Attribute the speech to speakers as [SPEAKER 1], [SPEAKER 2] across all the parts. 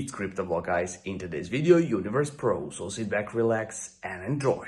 [SPEAKER 1] It's Crypto Vlog, guys. In today's video, Universe Pro, so sit back, relax, and enjoy.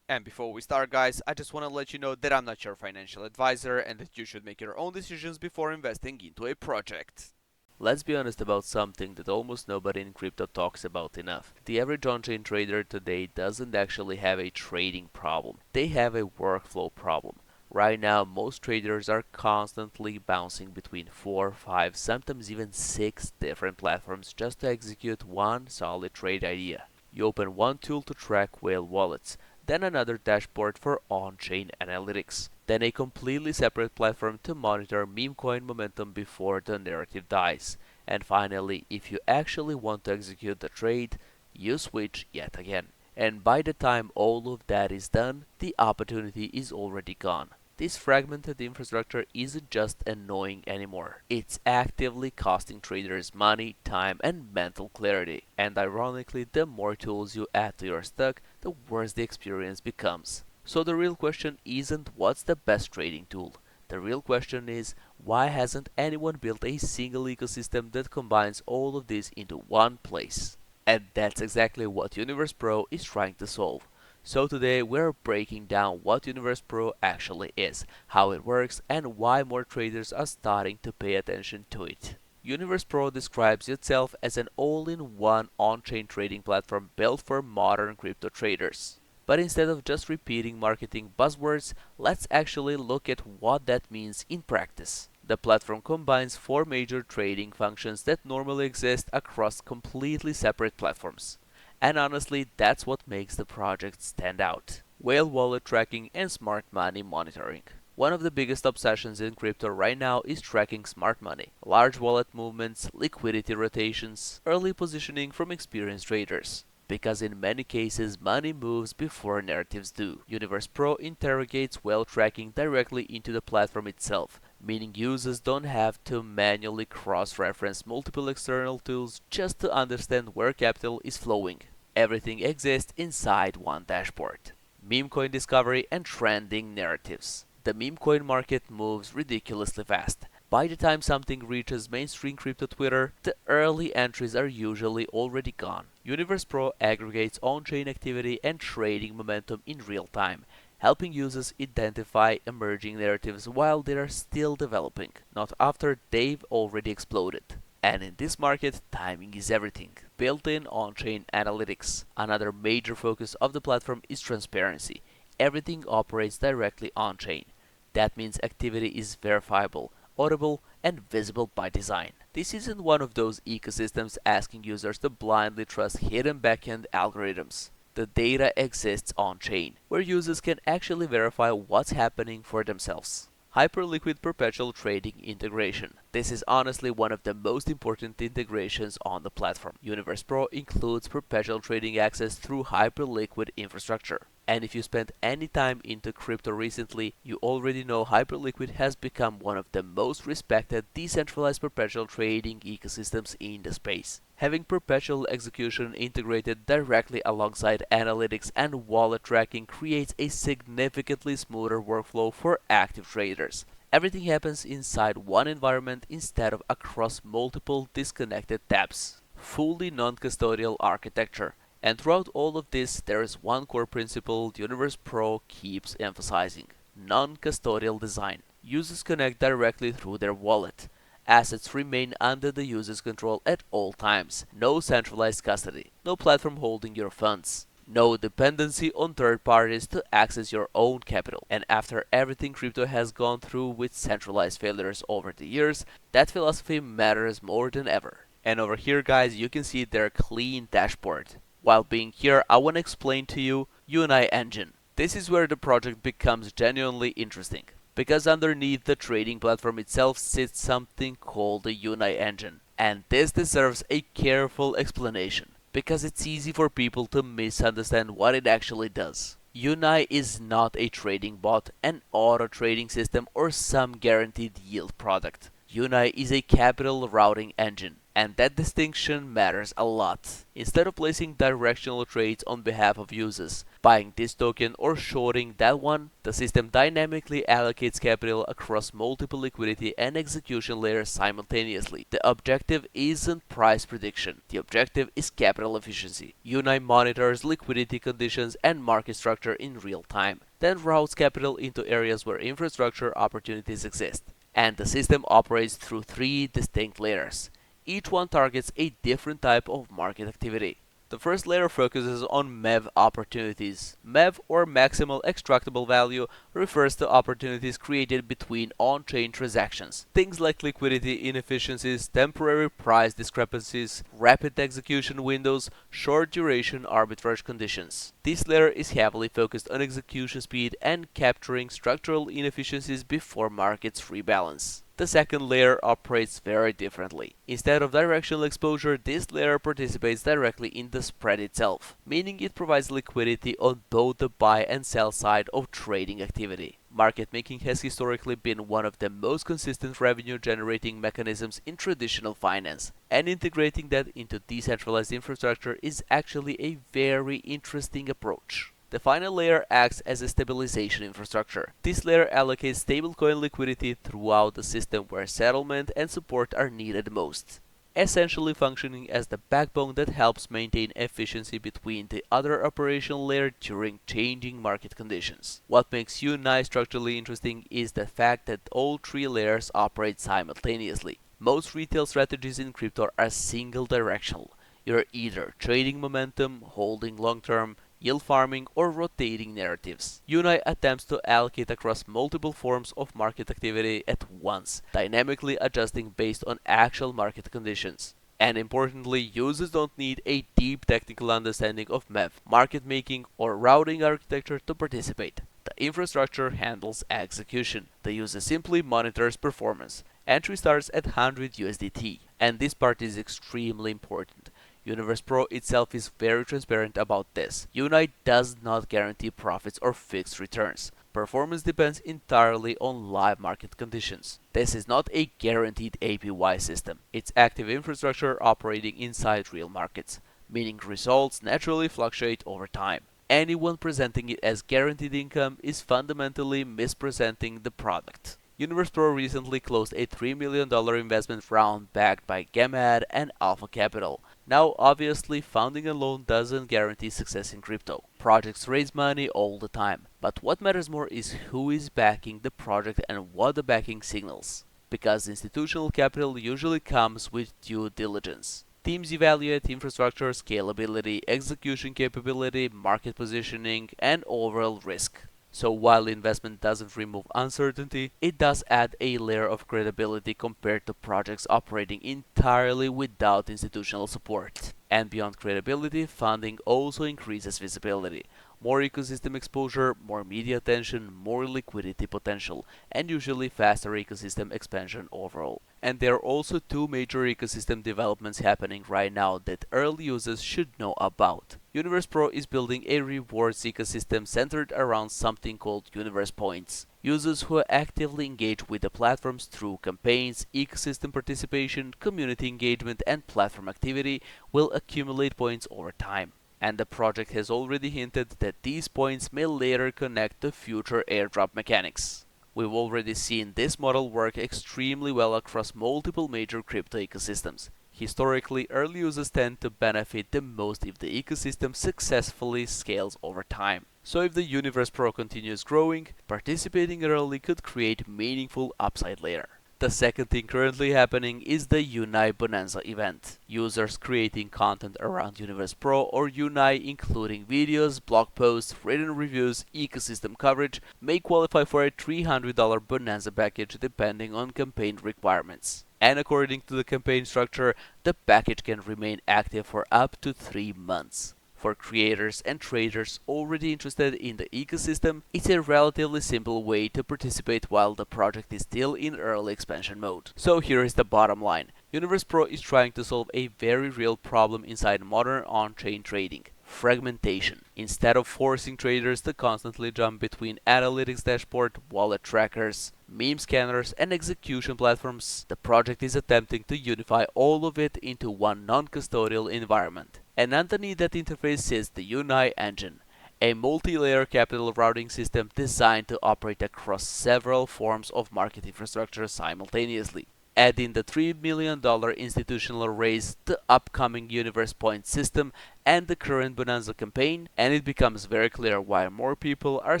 [SPEAKER 2] And before we start, guys, I just want to let you know that I'm not your financial advisor and that you should make your own decisions before investing into a project. Let's be honest about something that almost nobody in crypto talks about enough. The average on-chain trader today doesn't actually have a trading problem. They have a workflow problem. Right now, most traders are constantly bouncing between 4, 5, sometimes even 6 different platforms just to execute one solid trade idea. You open one tool to track whale wallets, then another dashboard for on-chain analytics, then a completely separate platform to monitor Memecoin momentum before the narrative dies, and finally, if you actually want to execute the trade, you switch yet again. And by the time all of that is done, the opportunity is already gone. This fragmented infrastructure isn't just annoying anymore. It's actively costing traders money, time, and mental clarity. And ironically, the more tools you add to your stack, the worse the experience becomes. So the real question isn't what's the best trading tool. The real question is, why hasn't anyone built a single ecosystem that combines all of this into one place? And that's exactly what Universe Pro is trying to solve. So today we're breaking down what Universe Pro actually is, how it works, and why more traders are starting to pay attention to it. Universe Pro describes itself as an all-in-one on-chain trading platform built for modern crypto traders. But instead of just repeating marketing buzzwords, let's actually look at what that means in practice. The platform combines 4 major trading functions that normally exist across completely separate platforms. And honestly, that's what makes the project stand out. Whale wallet tracking and smart money monitoring. One of the biggest obsessions in crypto right now is tracking smart money, large wallet movements, liquidity rotations, early positioning from experienced traders. Because in many cases, money moves before narratives do. Universe Pro interrogates whale tracking directly into the platform itself, meaning users don't have to manually cross-reference multiple external tools just to understand where capital is flowing. Everything exists inside one dashboard. Memecoin Discovery and trending narratives. The memecoin market moves ridiculously fast. By the time something reaches mainstream crypto Twitter, the early entries are usually already gone. Universe Pro aggregates on-chain activity and trading momentum in real time, helping users identify emerging narratives while they are still developing, not after they've already exploded. And in this market, timing is everything. Built-in on-chain analytics. Another major focus of the platform is transparency. Everything operates directly on-chain. That means activity is verifiable, audible, and visible by design. This isn't one of those ecosystems asking users to blindly trust hidden backend algorithms. The data exists on-chain, where users can actually verify what's happening for themselves. Hyperliquid perpetual trading integration. This is honestly one of the most important integrations on the platform. Universe Pro includes perpetual trading access through Hyperliquid infrastructure. And if you spent any time into crypto recently, you already know Hyperliquid has become one of the most respected decentralized perpetual trading ecosystems in the space. Having perpetual execution integrated directly alongside analytics and wallet tracking creates a significantly smoother workflow for active traders. Everything happens inside one environment instead of across multiple disconnected tabs. Fully non-custodial architecture. And throughout all of this, there is one core principle Universe Pro keeps emphasizing: non-custodial design. Users connect directly through their wallet. Assets remain under the user's control at all times. No centralized custody. No platform holding your funds. No dependency on third parties to access your own capital. And after everything crypto has gone through with centralized failures over the years, that philosophy matters more than ever. And over here, guys, you can see their clean dashboard. While being here, I want to explain to you UNAI Engine. This is where the project becomes genuinely interesting, because underneath the trading platform itself sits something called the UNAI Engine. And this deserves a careful explanation, because it's easy for people to misunderstand what it actually does. UNAI is not a trading bot, an auto trading system, or some guaranteed yield product. UNAI is a capital routing engine, And that distinction matters a lot. Instead of placing directional trades on behalf of users, buying this token or shorting that one, the system dynamically allocates capital across multiple liquidity and execution layers simultaneously. The objective isn't price prediction. The objective is capital efficiency. UNAI monitors liquidity conditions and market structure in real time, then routes capital into areas where infrastructure opportunities exist. And the system operates through three distinct layers. Each one targets a different type of market activity. The first layer focuses on MEV opportunities. MEV, or maximal extractable value, refers to opportunities created between on-chain transactions. Things like liquidity inefficiencies, temporary price discrepancies, rapid execution windows, short duration arbitrage conditions. This layer is heavily focused on execution speed and capturing structural inefficiencies before markets rebalance. The second layer operates very differently. Instead of directional exposure, this layer participates directly in the spread itself, meaning it provides liquidity on both the buy and sell side of trading activity. Market making has historically been one of the most consistent revenue-generating mechanisms in traditional finance, and integrating that into decentralized infrastructure is actually a very interesting approach. The final layer acts as a stabilization infrastructure. This layer allocates stablecoin liquidity throughout the system where settlement and support are needed most, essentially functioning as the backbone that helps maintain efficiency between the other operational layer during changing market conditions. What makes UNAI structurally interesting is the fact that all three layers operate simultaneously. Most retail strategies in crypto are single directional. You're either trading momentum, holding long-term, yield farming, or rotating narratives. UNAI attempts to allocate across multiple forms of market activity at once, dynamically adjusting based on actual market conditions. And importantly, users don't need a deep technical understanding of MEV, market making, or routing architecture to participate. The infrastructure handles execution. The user simply monitors performance. Entry starts at 100 USDT, and this part is extremely important. Universe Pro itself is very transparent about this. UNAI does not guarantee profits or fixed returns. Performance depends entirely on live market conditions. This is not a guaranteed APY system. It's active infrastructure operating inside real markets, meaning results naturally fluctuate over time. Anyone presenting it as guaranteed income is fundamentally mispresenting the product. Universe Pro recently closed a $3 million investment round backed by Gamad and Alpha Capital. Now, obviously, founding alone doesn't guarantee success in crypto. Projects raise money all the time, but what matters more is who is backing the project and what the backing signals. Because institutional capital usually comes with due diligence. Teams evaluate infrastructure, scalability, execution capability, market positioning, and overall risk. So while investment doesn't remove uncertainty, it does add a layer of credibility compared to projects operating entirely without institutional support. And beyond credibility, funding also increases visibility. More ecosystem exposure, more media attention, more liquidity potential, and usually faster ecosystem expansion overall. And there are also two major ecosystem developments happening right now that early users should know about. Universe Pro is building a rewards ecosystem centered around something called Universe Points. Users who actively engage with the platforms through campaigns, ecosystem participation, community engagement, and platform activity will accumulate points over time. And the project has already hinted that these points may later connect to future airdrop mechanics. We've already seen this model work extremely well across multiple major crypto ecosystems. Historically, early users tend to benefit the most if the ecosystem successfully scales over time. So if the Universe Pro continues growing, participating early could create meaningful upside later. The second thing currently happening is the UNAI Bonanza event. Users creating content around Universe Pro or UNAI, including videos, blog posts, written reviews, ecosystem coverage, may qualify for a $300 Bonanza package depending on campaign requirements. And according to the campaign structure, the package can remain active for up to 3 months. For creators and traders already interested in the ecosystem, it's a relatively simple way to participate while the project is still in early expansion mode. So here is the bottom line. Universe Pro is trying to solve a very real problem inside modern on-chain trading. fragmentation. Instead of forcing traders to constantly jump between analytics dashboard, wallet trackers, meme scanners, and execution platforms, the project is attempting to unify all of it into one non-custodial environment. And underneath that interface sits the UNAI Engine, a multi-layer capital routing system designed to operate across several forms of market infrastructure simultaneously. Add in the $3 million institutional raise, the upcoming Universe Point system, and the current Bonanza campaign, and it becomes very clear why more people are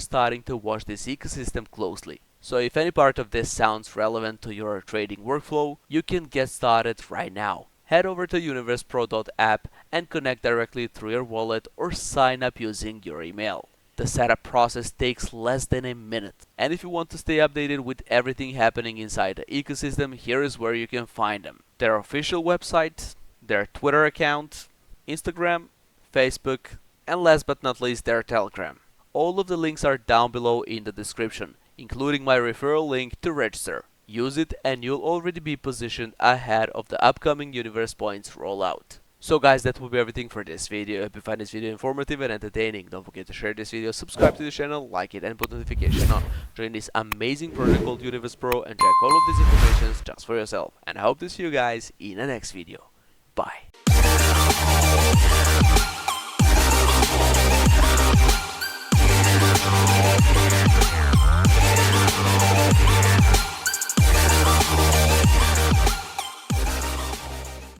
[SPEAKER 2] starting to watch this ecosystem closely. So if any part of this sounds relevant to your trading workflow, you can get started right now. Head over to universepro.app and connect directly through your wallet or sign up using your email. The setup process takes less than a minute. And if you want to stay updated with everything happening inside the ecosystem, here is where you can find them. Their official website, their Twitter account, Instagram, Facebook, and last but not least their Telegram. All of the links are down below in the description, including my referral link to register. Use it and you'll already be positioned ahead of the upcoming Universe Points rollout. So guys, that will be everything for this video. If you find this video informative and entertaining, don't forget to share this video, subscribe to the channel, like it, and put notification on. Join this amazing project called Universe Pro and check all of these information just for yourself. And I hope to see you guys in the next video.